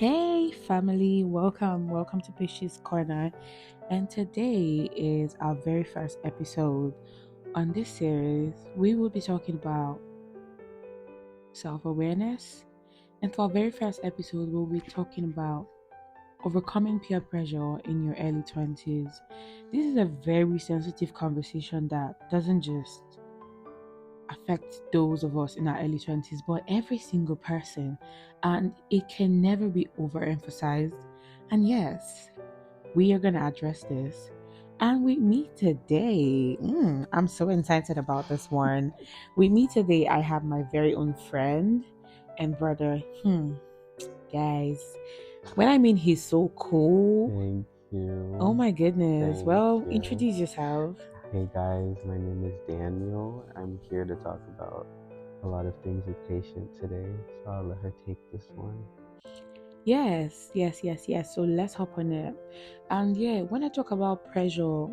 Hey family, welcome to PASHIE'S Corner. And today is our very first episode on this series. We will be talking about self-awareness. And for our very first episode, we'll be talking about overcoming peer pressure in your early 20s. This is a very sensitive conversation that doesn't just affect those of us in our early 20s, but every single person. And it can never be overemphasized. And yes, we are going to address this. And with me today, I'm so excited about this one. With me today, I have my very own friend and brother. Guys, when I mean he's so cool, Thank you. oh my goodness. Thank Well, you. introduce yourself. Hey guys, my name is Daniel. I'm here to talk about a lot of things with Patient today, so I'll let her take this one. Yes. So let's hop on it. And yeah, when I talk about pressure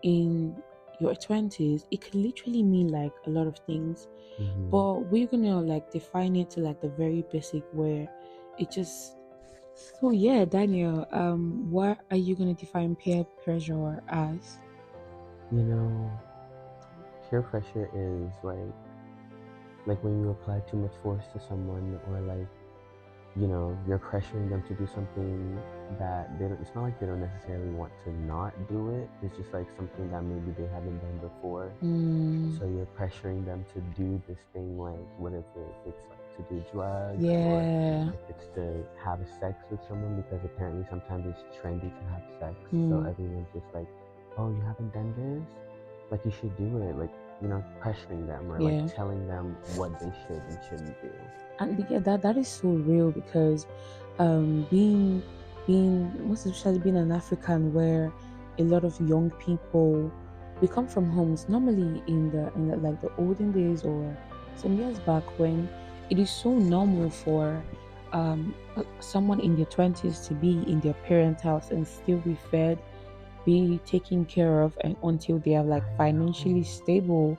in your 20s, it can literally mean like a lot of things. But we're gonna like define it to like the very basic where it just so yeah, Daniel, what are you gonna define peer pressure as? You know, peer pressure is like when you apply too much force to someone, or you're pressuring them to do something that they don't. It's not like they don't necessarily want to not do it. It's just like something that maybe they haven't done before. So you're pressuring them to do this thing, like whatever, if it's like to do drugs, or Yeah. if it's to have sex with someone, because apparently sometimes it's trendy to have sex. So everyone's just like, oh, you haven't done this? Like you should do it. Like, pressuring them, or Yeah. like telling them what they should and shouldn't do. And yeah, that is so real because being most especially being an African where a lot of young people we come from homes normally in the like the olden days or some years back when it is so normal for someone in their 20s to be in their parents' house and still be fed, be taken care of, and until they are like financially stable.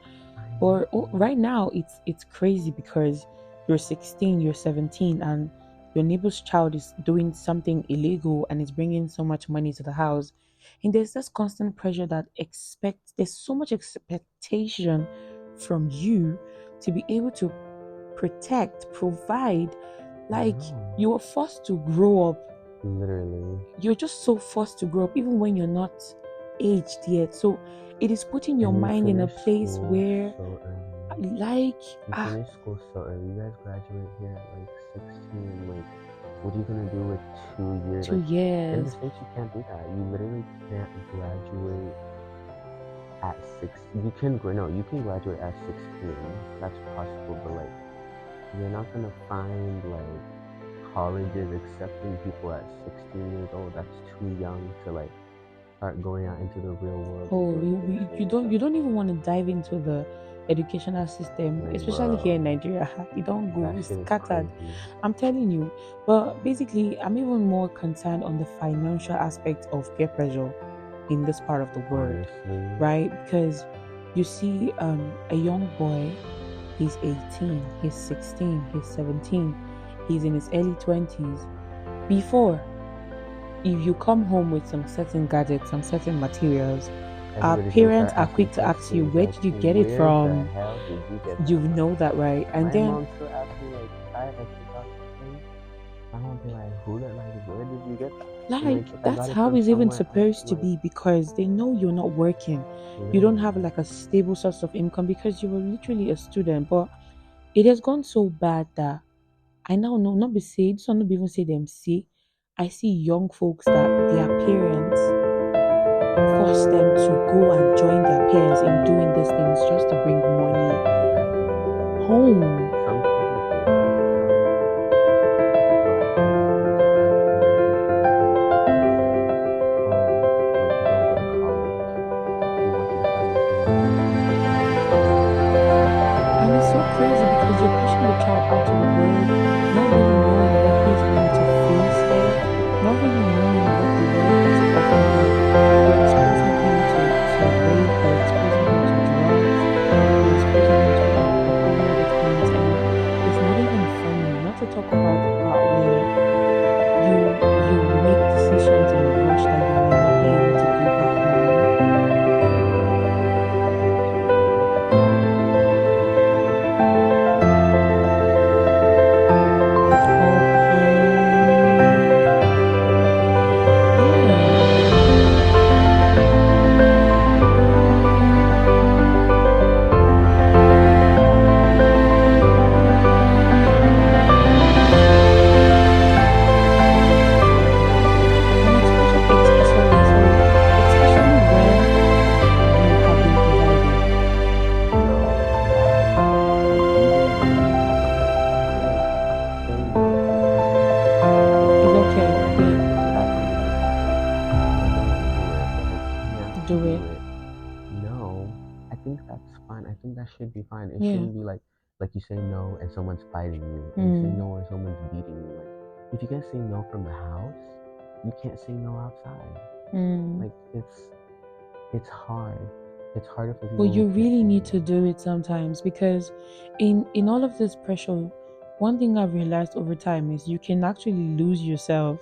Or right now it's crazy because you're 16, you're 17, and your neighbor's child is doing something illegal and is bringing so much money to the house. And there's this constant pressure that there's so much expectation from you to be able to protect, provide. Like you are forced to grow up. Literally. You're just so forced to grow up even when you're not aged yet. So it is putting your And you mind in a finish place school where so early. like You finish school so early. You guys graduate here at like 16. Like, what are you gonna do with 2 years? 2 years. In the States, you can't do that. You literally can't graduate at 6. You can graduate at 16. That's possible, but like, you're not gonna find like colleges accepting people at 16 years old. That's too young to like start going out into the real world. Oh, you don't even want to dive into the educational system, especially here in Nigeria. You don't go, it's scattered. I'm telling you. But basically, I'm even more concerned on the financial aspect of peer pressure in this part of the world, Honestly. right? Because you see, a young boy, he's 18, he's 16, he's 17, he's in his early 20s. Before, if you come home with some certain gadgets, some certain materials, our parents are quick to ask you, where did you get it from? The hell did you get You know that, right? And my then mom still asks me like, I forgot something. My mom be like, where did you get that? like that's how it's even supposed to be because they know you're not working. You don't have like a stable source of income because you were literally a student. But it has gone so bad that I now know not be say this one not be even say them see. I see young folks that their parents force them to go and join their peers in doing these things just to bring money home. And it's so crazy because you're pushing the child out to the world, not really knowing what he's going to face there, not really knowing what the world has to offer him. You're exposing him to rape, you're exposing him to drugs, you're exposing him to like a whole lot of things, and think that should be fine. It Yeah. shouldn't be like you say no and someone's fighting you, or you say Mm. no and someone's beating you. Like if you can say no from the house, you can't say no outside. Mm. Like it's hard. It's harder for But people you who can't really say need to no. do it sometimes, because in all of this pressure, one thing I've realized over time is you can actually lose yourself.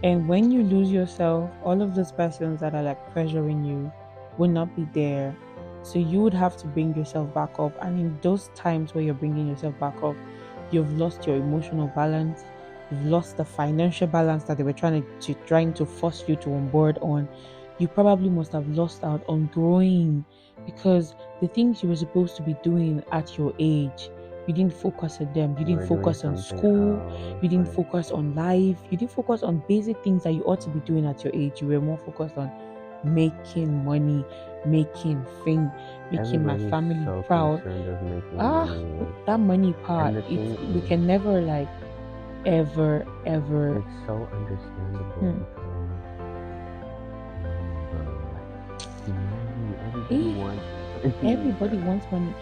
And Mm, when you lose yourself, all of those persons that are like pressuring you will not be there. So you would have to bring yourself back up. And in those times where you're bringing yourself back up, you've lost your emotional balance. You've lost the financial balance that they were trying to force you to onboard on. You probably must have lost out on growing, because the things you were supposed to be doing at your age, you didn't focus on them. You you didn't were doing focus on something school. else, You didn't like focus on life. You didn't focus on basic things that you ought to be doing at your age. You were more focused on making money, making fame, making my everybody's family so proud. concerned of making Ah, money, like, that money and part, the it's thing we is, can never like ever. it's so understandable Hmm. because money, bro, like money, everybody Eh, wants money, bro. everybody wants money.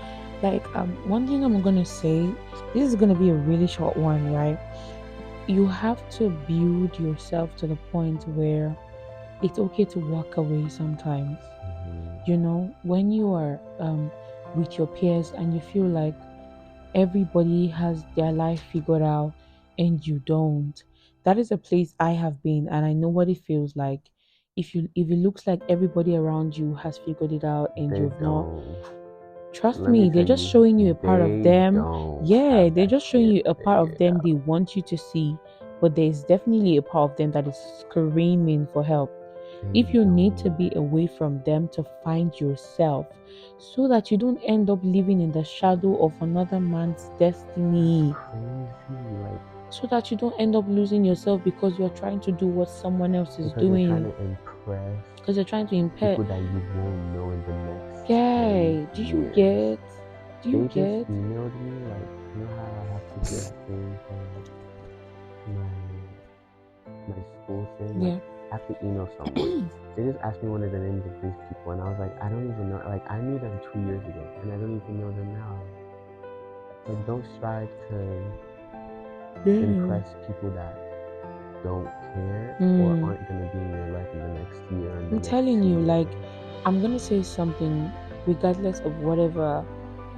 Like one thing I'm gonna say, this is gonna be a really short one, right? You have to build yourself to the point where it's okay to walk away sometimes. Mhm. You know, when you are with your peers and you feel like everybody has their life figured out and you don't, that is a place I have been, and I know what it feels like. If it looks like everybody around you has figured it out and They you've not, don't. trust Let me me, they're tell just you, showing you a part of they them. don't Yeah, have they're that just showing shit you a part of figured them they out. want you to see, but there's definitely a part of them that is screaming for help. If They you need to don't. be away from them to find yourself, so that you don't end up living in the shadow of another man's That's destiny, crazy. Like so that you don't end up losing yourself because you're trying to do what someone else is because you're trying doing, to impress because you're trying to impair. people that you won't know in the next 10 Guy, do you years. get? Do you They just get? emailed me, like, you know how I have to give thing for my school thing? Like, Yeah. I have to email someone. They just asked me one of the names of these people, and I was like, I don't even know. Like, I knew them 2 years ago, and I don't even know them now. Like, don't strive to Yeah. impress people that don't care or Mm. aren't going to be in your life in the next year or in I'm the next telling two you, like, years. I'm gonna say something regardless of whatever.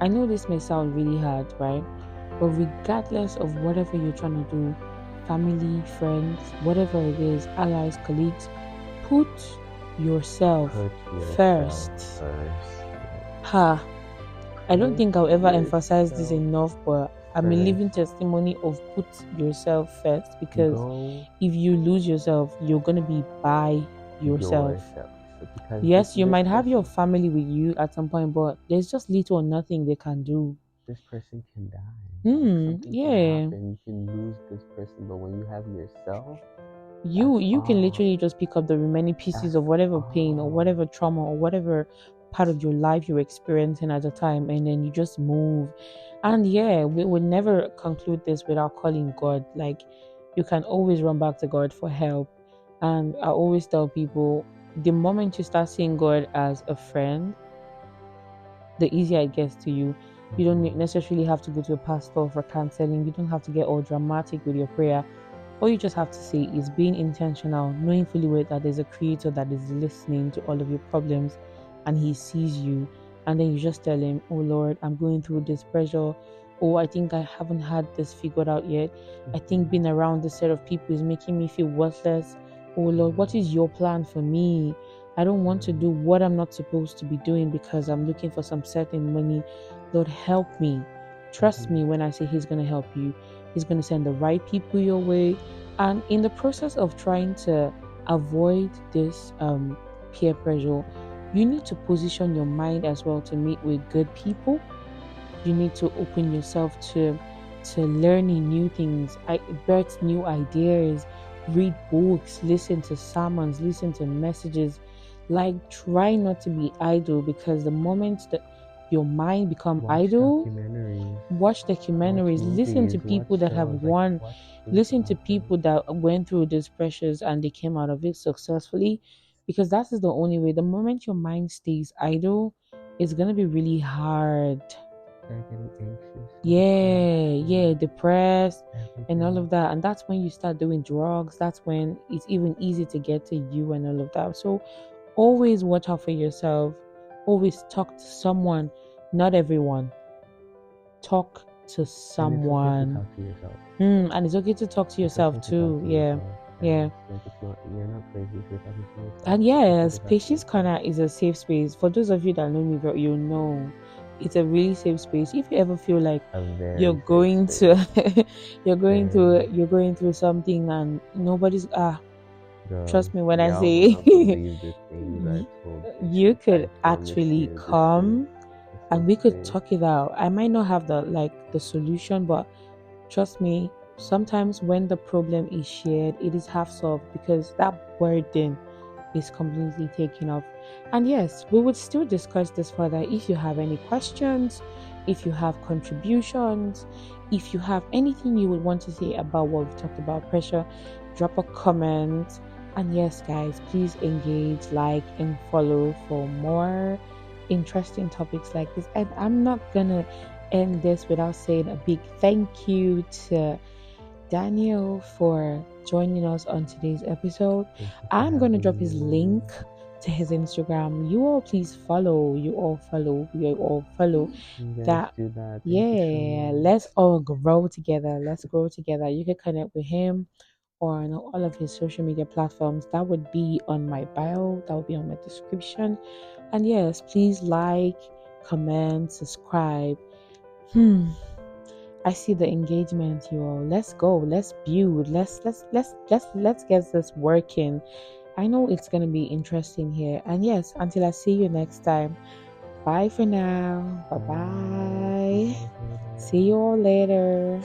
I know this may sound really hard, right? But regardless of whatever you're trying to do, family, friends, whatever it is, allies, colleagues, put yourself Put yourself first. first. Like, Ha! I don't put think I'll ever emphasize this yourself enough, but I'm a first. living testimony of put yourself first, because Go if you lose yourself, you're gonna be by yourself. yourself. So because Yes, you this might have your person, family with you at some point, but there's just little or nothing they can do. this person can die. Like something can Yeah. happen. You can lose this person, but when you have yourself, You that's you can all. literally just pick up the remaining pieces of That's whatever pain or all. whatever trauma or whatever part of your life you're experiencing at the time, and then you just move. And yeah, we would never conclude this without calling God. Like, you can always run back to God for help. And I always tell people, the moment you start seeing God as a friend, the easier it gets to you. You don't Mhm. necessarily have to go to a pastor for counseling. You don't have to get all dramatic with your prayer. All you just have to say is being intentional, knowing fully well that there's a creator that is listening to all of your problems and he sees you. And then you just tell him, oh Lord, I'm going through this pressure. Oh, I think I haven't had this figured out yet. I think Mhm. being around this set of people is making me feel worthless. Oh Lord, what is your plan for me? I don't want to Right. do what I'm not supposed to be doing because I'm looking for some certain money. Lord, help me. Trust Mhm. me when I say He's going to help you. He's going to send the right people your way. And in the process of trying to avoid this peer pressure, you need to position your mind as well to meet with good people. You need to open yourself to learning new things, birth new ideas, read books, listen to sermons, listen to messages. Like, try not to be idle, because the moment that your mind become Watch idle, documentaries, watch watch documentaries, listen to movies, watch people that have shows. Like won, watch things listen to about them. people that went through these pressures and they came out of it successfully, because that is the only way. The moment your mind stays idle, it's gonna be really hard. Start getting anxious, Yeah, depressed and all everything. of that. And that's when you start doing drugs. That's when it's even easy to get to you and all of that. So always watch out for yourself. Always talk to someone, not everyone. Talk to And it's okay to someone. talk to yourself. And it's okay to talk to It's yourself okay to talk too. to Yeah, yourself, yeah. guys. Like it's not you're not crazy if you're talking to yourself. And It's okay yes, to talk to Patience yourself. Corner is a safe space. For those of you that know me, you know it's a really safe space. If you ever feel like A you're very safe going space. to Very. you're going through something and nobody's Girl, trust me when I y'all will say not believe the things I y- told you patients. could I promise actually you, this is come a and safe we could space. talk it out. I might not have the solution, but trust me, sometimes when the problem is shared, it is half solved because that burden is completely taken off. And yes, we would still discuss this further if you have any questions, if you have contributions, if you have anything you would want to say about what we've talked about pressure, drop a comment. And yes, guys, please engage, like, and follow for more interesting topics like this. And I'm not gonna end this without saying a big thank you to Daniel for joining us on today's episode. Thank you for I'm going to drop having his link me. to his Instagram. You all please follow. You all follow You guys that. do that. Thank you so Yeah, let's much. all grow together. Let's grow together. You can connect with him on all of his social media platforms. That would be on my bio, that would be on my description. And yes, please like, comment, subscribe. I see the engagement, you all. Let's go. Let's build. Let's get this working. I know it's gonna be interesting here. And yes, until I see you next time. Bye for now. Bye Bye. See you bye. guys See later. you all later.